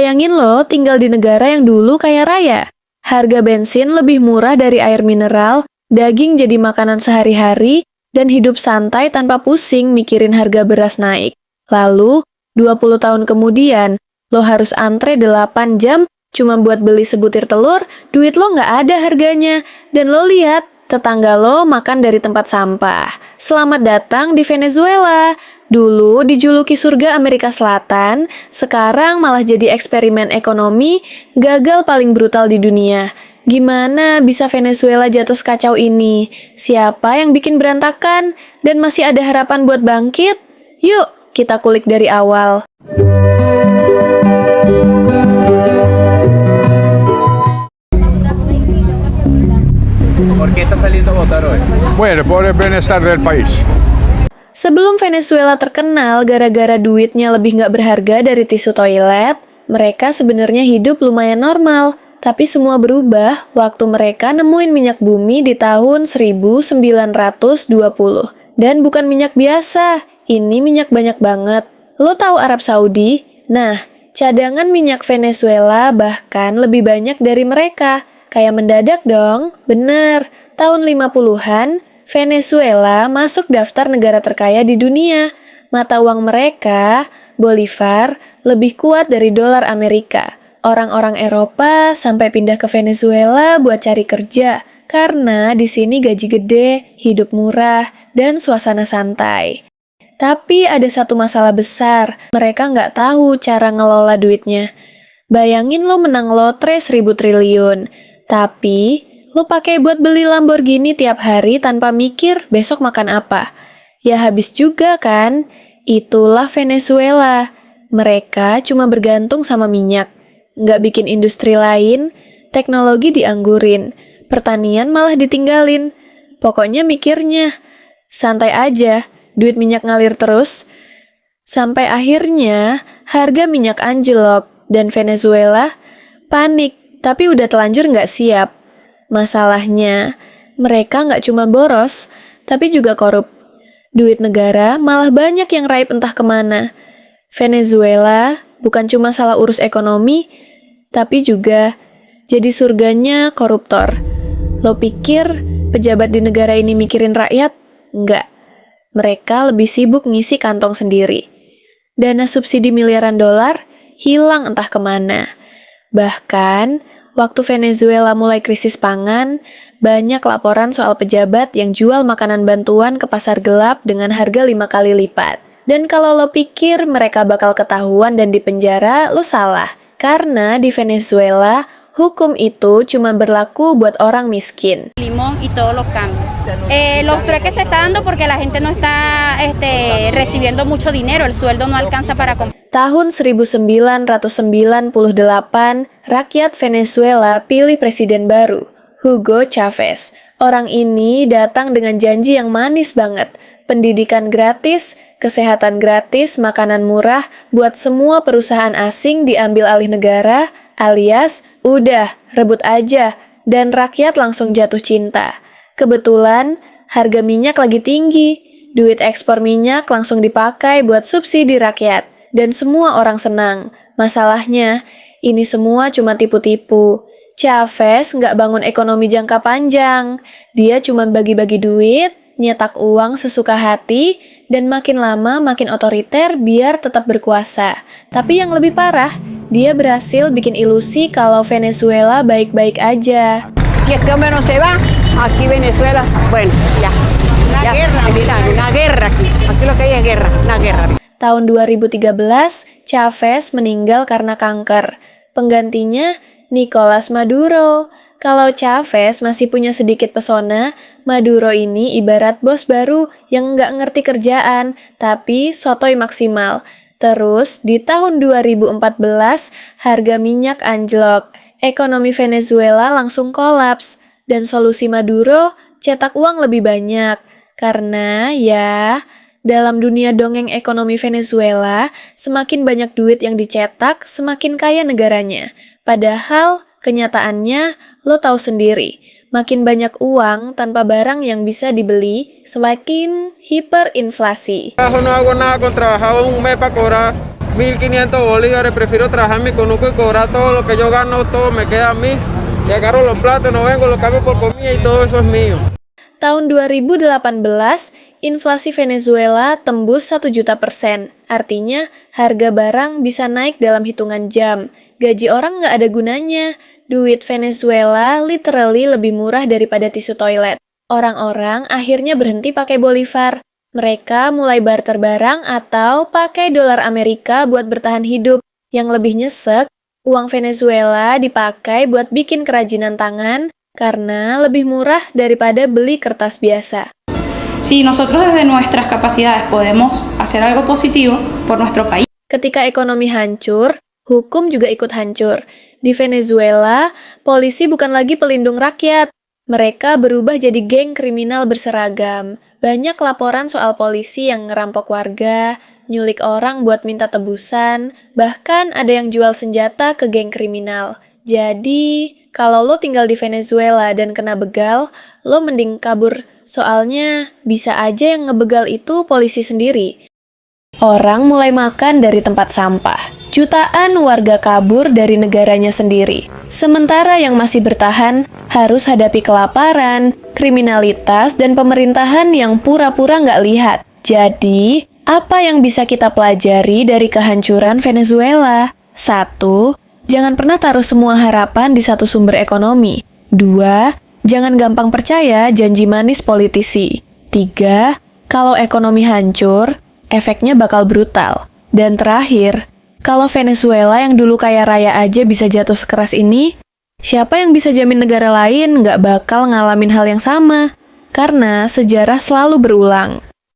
Bayangin lo tinggal di negara yang dulu kaya raya. Harga bensin lebih murah dari air mineral, daging jadi makanan sehari-hari, dan hidup santai tanpa pusing mikirin harga beras naik. Lalu, 20 tahun kemudian, lo harus antre 8 jam cuma buat beli sebutir telur, duit lo nggak ada harganya. Dan lo lihat, tetangga lo makan dari tempat sampah. Selamat datang di Venezuela. Dulu dijuluki surga Amerika Selatan, sekarang malah jadi eksperimen ekonomi gagal paling brutal di dunia. Gimana bisa Venezuela jatuh sekacau ini? Siapa yang bikin berantakan? Dan masih ada harapan buat bangkit? Yuk, kita kulik dari awal. ¿Por qué está saliendo a votar hoy? Bueno, por el bienestar del país. Sebelum Venezuela terkenal gara-gara duitnya lebih nggak berharga dari tisu toilet, mereka sebenarnya hidup lumayan normal. Tapi semua berubah waktu mereka nemuin minyak bumi di tahun 1920. Dan bukan minyak biasa, ini minyak banyak banget. Lo tahu Arab Saudi? Nah, cadangan minyak Venezuela bahkan lebih banyak dari mereka. Kayak mendadak dong, bener. Tahun 50-an, Venezuela masuk daftar negara terkaya di dunia. Mata uang mereka, Bolivar, lebih kuat dari dolar Amerika. Orang-orang Eropa sampai pindah ke Venezuela buat cari kerja, karena di sini gaji gede, hidup murah, dan suasana santai. Tapi ada satu masalah besar, mereka nggak tahu cara ngelola duitnya. Bayangin lo menang lotre 1.000 triliun, tapi lo pakai buat beli Lamborghini tiap hari tanpa mikir besok makan apa. Ya habis juga kan? Itulah Venezuela. Mereka cuma bergantung sama minyak. Nggak bikin industri lain, teknologi dianggurin, pertanian malah ditinggalin. Pokoknya mikirnya, santai aja, duit minyak ngalir terus. Sampai akhirnya harga minyak anjlok dan Venezuela panik, tapi udah telanjur nggak siap. Masalahnya, mereka nggak cuma boros, tapi juga korup. Duit negara malah banyak yang raib entah kemana. Venezuela bukan cuma salah urus ekonomi, tapi juga jadi surganya koruptor. Lo pikir pejabat di negara ini mikirin rakyat? Nggak. Mereka lebih sibuk ngisi kantong sendiri. Dana subsidi miliaran dolar hilang entah kemana. Bahkan, waktu Venezuela mulai krisis pangan, banyak laporan soal pejabat yang jual makanan bantuan ke pasar gelap dengan harga 5 kali lipat. Dan kalau lo pikir mereka bakal ketahuan dan dipenjara, lo salah. Karena di Venezuela, hukum itu cuma berlaku buat orang miskin. Limón y todos los cambios. Los trueques se está dando porque la gente no está recibiendo mucho dinero, el sueldo no alcanza para comprar. Tahun 1998, rakyat Venezuela pilih presiden baru, Hugo Chavez. Orang ini datang dengan janji yang manis banget. Pendidikan gratis, kesehatan gratis, makanan murah buat semua perusahaan asing diambil alih negara, alias udah, rebut aja, dan rakyat langsung jatuh cinta. Kebetulan, harga minyak lagi tinggi, duit ekspor minyak langsung dipakai buat subsidi rakyat, dan semua orang senang. Masalahnya, ini semua cuma tipu-tipu. Chavez nggak bangun ekonomi jangka panjang, dia cuma bagi-bagi duit, nyetak uang sesuka hati, dan makin lama makin otoriter biar tetap berkuasa. Tapi yang lebih parah, dia berhasil bikin ilusi kalau Venezuela baik-baik aja. Si este hombre no se va, aquí Venezuela, bueno, ya. Una guerra aquí. Aquí lo que hay es guerra, una guerra. Tahun 2013, Chavez meninggal karena kanker. Penggantinya Nicolas Maduro. Kalau Chavez masih punya sedikit pesona, Maduro ini ibarat bos baru yang nggak ngerti kerjaan, tapi sotoy maksimal. Terus, di tahun 2014, harga minyak anjlok. Ekonomi Venezuela langsung kolaps. Dan solusi Maduro, cetak uang lebih banyak. Karena, ya, dalam dunia dongeng ekonomi Venezuela, semakin banyak duit yang dicetak, semakin kaya negaranya. Padahal, kenyataannya, lo tahu sendiri, makin banyak uang tanpa barang yang bisa dibeli, semakin hiperinflasi. No hago nada con trabajar un mes para cobrar 1.500 bolívares, prefiero trabajar en mi conuco y cobrar todo lo que yo gano, todo me queda a mí. Y agarro los platos, no vengo, los cambio por comida y todo eso es mío. Tahun 2018, inflasi Venezuela tembus 1 juta %. Artinya, harga barang bisa naik dalam hitungan jam. Gaji orang nggak ada gunanya. Duit Venezuela literally lebih murah daripada tisu toilet. Orang-orang akhirnya berhenti pakai bolivar. Mereka mulai barter barang atau pakai dolar Amerika buat bertahan hidup. Yang lebih nyesek, uang Venezuela dipakai buat bikin kerajinan tangan karena lebih murah daripada beli kertas biasa. Si nosotros desde nuestras capacidades podemos hacer algo positivo por nuestro país. Ketika ekonomi hancur, hukum juga ikut hancur. Di Venezuela, polisi bukan lagi pelindung rakyat. Mereka berubah jadi geng kriminal berseragam. Banyak laporan soal polisi yang ngerampok warga, nyulik orang buat minta tebusan, bahkan ada yang jual senjata ke geng kriminal. Jadi, kalau lo tinggal di Venezuela dan kena begal, lo mending kabur. Soalnya, bisa aja yang ngebegal itu polisi sendiri. Orang mulai makan dari tempat sampah. Jutaan warga kabur dari negaranya sendiri. Sementara yang masih bertahan harus hadapi kelaparan, kriminalitas, dan pemerintahan yang pura-pura nggak lihat. Jadi, apa yang bisa kita pelajari dari kehancuran Venezuela? 1. Jangan pernah taruh semua harapan di satu sumber ekonomi. 2. Jangan gampang percaya janji manis politisi. 3. Kalau ekonomi hancur, efeknya bakal brutal. Dan terakhir, kalau Venezuela yang dulu kaya raya aja bisa jatuh sekeras ini, siapa yang bisa jamin negara lain nggak bakal ngalamin hal yang sama? Karena sejarah selalu berulang.